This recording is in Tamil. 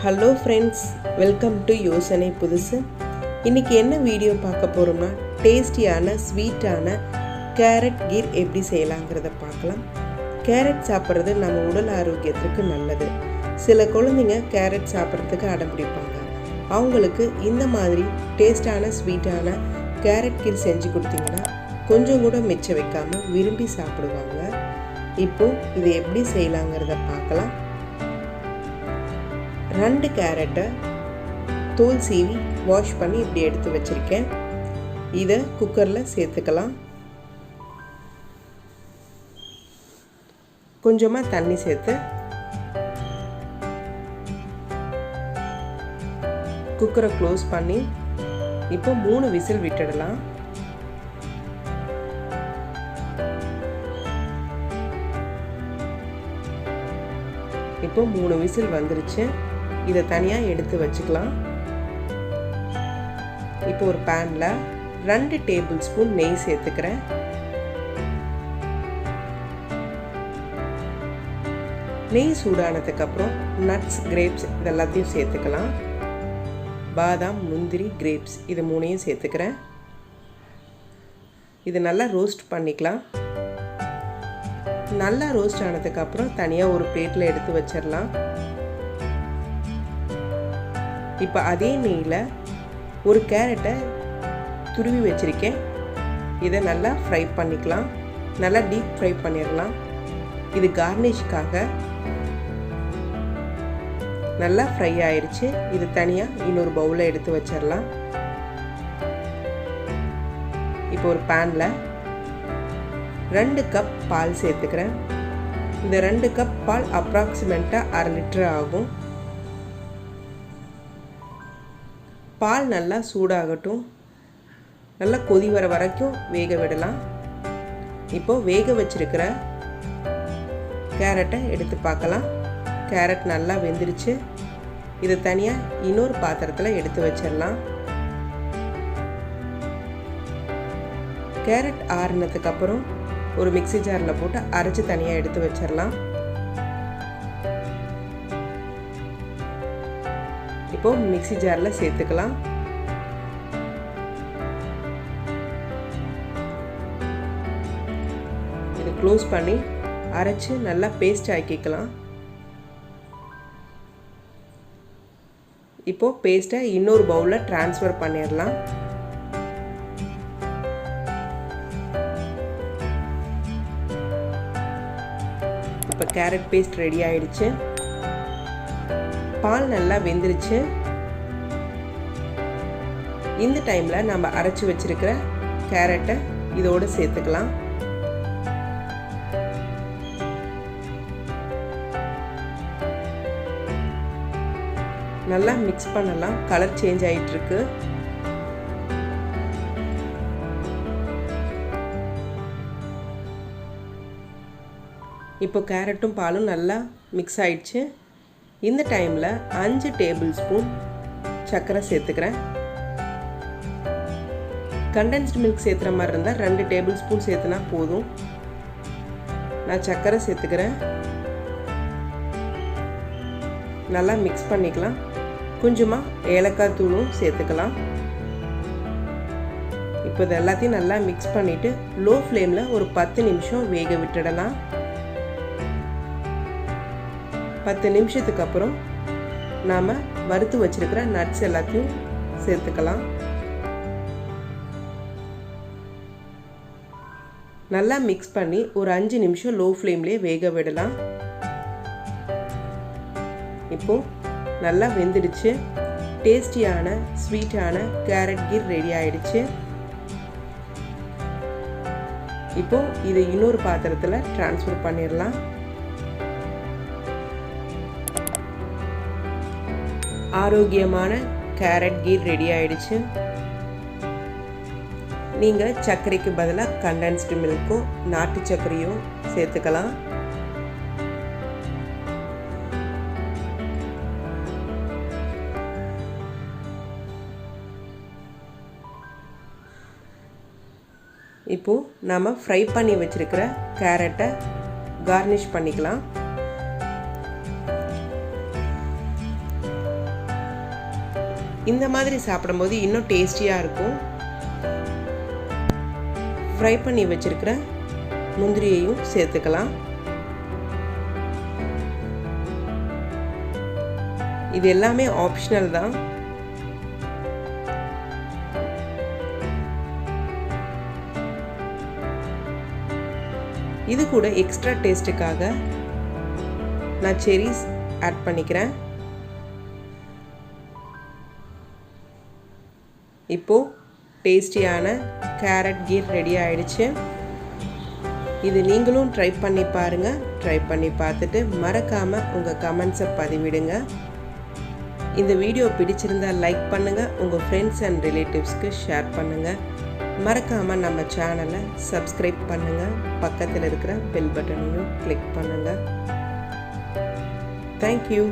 ஹலோ ஃப்ரெண்ட்ஸ், வெல்கம் டு யோசனை புதுசு. இன்றைக்கி என்ன வீடியோ பார்க்க போகிறோம்னா, டேஸ்டியான ஸ்வீட்டான கேரட் கீர் எப்படி செய்யலாங்கிறத பார்க்கலாம். கேரட் சாப்பிட்றது நம்ம உடல் ஆரோக்கியத்திற்கு நல்லது. சில குழந்தைங்க கேரட் சாப்பிட்றதுக்கு அடம் பிடிப்பாங்க. அவங்களுக்கு இந்த மாதிரி டேஸ்டான ஸ்வீட்டான கேரட் கீர் செஞ்சு கொடுத்தீங்கன்னா கொஞ்சம் கூட மிச்சம் வைக்காமல் விரும்பி சாப்பிடுவாங்க. இப்போது இதை எப்படி செய்யலாங்கிறத பார்க்கலாம். 2 கேரட்டை தோல் சீவி வாஷ் பண்ணி இப்படி எடுத்து வச்சுருக்கேன். இதை குக்கரில் சேர்த்துக்கலாம். கொஞ்சமாக தண்ணி சேர்த்து குக்கரை க்ளோஸ் பண்ணி இப்போ 3 விசில் விட்டுடலாம். இப்போ 3 விசில் வந்துருச்சு. இதை தனியாக எடுத்து வச்சுக்கலாம். இப்போ ஒரு பேனில் 2 டேபிள் ஸ்பூன் நெய் சேர்த்துக்கிறேன். நெய் சூடானதுக்கப்புறம் நட்ஸ், கிரேப்ஸ் இதெல்லாத்தையும் சேர்த்துக்கலாம். பாதாம், முந்திரி, கிரேப்ஸ் இது 3ஐயும் சேர்த்துக்கிறேன். இது நல்லா ரோஸ்ட் பண்ணிக்கலாம். நல்லா ரோஸ்ட் ஆனதுக்கப்புறம் தனியாக ஒரு பிளேட்டில் எடுத்து வச்சிடலாம். இப்போ அதே நெய்யில் ஒரு கேரட்டை துருவி வச்சுருக்கேன். இதை நல்லா ஃப்ரை பண்ணிக்கலாம். நல்லா டீப் ஃப்ரை பண்ணிடலாம். இது கார்னிஷ்காக நல்லா ஃப்ரை ஆயிடுச்சு. இது தனியாக இன்னொரு பவுலில் எடுத்து வச்சிடலாம். இப்போ ஒரு பேனில் 2 கப் பால் சேர்த்துக்கிறேன். இந்த 2 கப் பால் அப்ராக்சிமேட்டாக 1/2 லிட்டர் ஆகும். பால் நல்லா சூடாகட்டும். நல்லா கொதி வர வரைக்கும் வேக விடலாம். இப்போது வேக வச்சிருக்கிற கேரட்டை எடுத்து பார்க்கலாம். கேரட் நல்லா வெந்துருச்சு. இதை தனியாக இன்னொரு பாத்திரத்தில் எடுத்து வச்சிடலாம். கேரட் ஆறுனதுக்கப்புறம் ஒரு மிக்ஸி ஜாரில் போட்டு அரைச்சி தனியாக எடுத்து வச்சிடலாம். இப்போது மிக்ஸி ஜாரில் சேர்த்துக்கலாம். இதை க்ளோஸ் பண்ணி அரைச்சி நல்லா பேஸ்ட் ஆக்கிக்கலாம். இப்போது பேஸ்ட்டை இன்னொரு பவுலில் ட்ரான்ஸ்ஃபர் பண்ணிடலாம். இப்போ கேரட் பேஸ்ட் ரெடி ஆயிடுச்சு. பால் நல்லா வெந்துருச்சு. இந்த டைமில் நம்ம அரைச்சி வச்சிருக்கிற கேரட்டை இதோடு சேர்த்துக்கலாம். நல்லா மிக்ஸ் பண்ணலாம். கலர் சேஞ்ச் ஆகிட்டுருக்கு. இப்போ கேரட்டும் பாலும் நல்லா மிக்ஸ் ஆயிடுச்சு. இந்த டைமில் 5 டேபிள் ஸ்பூன் சர்க்கரை சேர்த்துக்கிறேன். கண்டென்ஸ்டு மில்க் சேர்த்துற மாதிரி இருந்தால் 2 டேபிள் ஸ்பூன் சேர்த்துனா போதும். நான் சர்க்கரை சேர்த்துக்கிறேன். நல்லா மிக்ஸ் பண்ணிக்கலாம். கொஞ்சமாக ஏலக்காய் தூளும் சேர்த்துக்கலாம். இப்போ இது எல்லாத்தையும் நல்லா மிக்ஸ் பண்ணிவிட்டு லோ ஃப்ளேமில் ஒரு 10 நிமிஷம் வேக விட்டுடலாம். 10 நிமிஷத்துக்கு அப்புறம் நாம் வறுத்து வச்சிருக்கிற நட்ஸ் எல்லாத்தையும் சேர்த்துக்கலாம். நல்லா மிக்ஸ் பண்ணி ஒரு 5 நிமிஷம் லோ ஃப்ளேம்லேயே வேக விடலாம். இப்போது நல்லா வெந்துடுச்சு. டேஸ்டியான ஸ்வீட்டான கேரட் கீர் ரெடி ஆயிடுச்சு. இப்போது இதை இன்னொரு பாத்திரத்தில் ட்ரான்ஸ்ஃபர் பண்ணிடலாம். ஆரோக்கியமான கேரட் கீர் ரெடி ஆயிடுச்சு. நீங்கள் சர்க்கரைக்கு பதிலாக கண்டென்ஸ்டு மில்க்கோ நாட்டு சர்க்கரையோ சேர்த்துக்கலாம். இப்போது நாம் ஃப்ரை பண்ணி வச்சுருக்கிற கேரட்டை கார்னிஷ் பண்ணிக்கலாம். இந்த மாதிரி சாப்பிடும்போது இன்னும் டேஸ்டியாக இருக்கும். ஃப்ரை பண்ணி வச்சிருக்கிற முந்திரியையும் சேர்த்துக்கலாம். இது எல்லாமே ஆப்ஷனல் தான். இது கூட எக்ஸ்ட்ரா டேஸ்ட்டுக்காக நான் செரிஸ் ஆட் பண்ணிக்கிறேன். இப்போது டேஸ்டியான கேரட் கீர் ரெடி ஆயிடுச்சு. இது நீங்களும் ட்ரை பண்ணி பாருங்கள். ட்ரை பண்ணி பார்த்துட்டு மறக்காமல் உங்கள் கமெண்ட்ஸை பதிவிடுங்க. இந்த வீடியோ பிடிச்சிருந்தால் லைக் பண்ணுங்கள், உங்கள் ஃப்ரெண்ட்ஸ் அண்ட் ரிலேட்டிவ்ஸ்க்கு ஷேர் பண்ணுங்கள். மறக்காமல் நம்ம சேனலை சப்ஸ்கிரைப் பண்ணுங்கள். பக்கத்தில் இருக்கிற பெல் பட்டனையும் கிளிக் பண்ணுங்கள். தேங்க்யூ.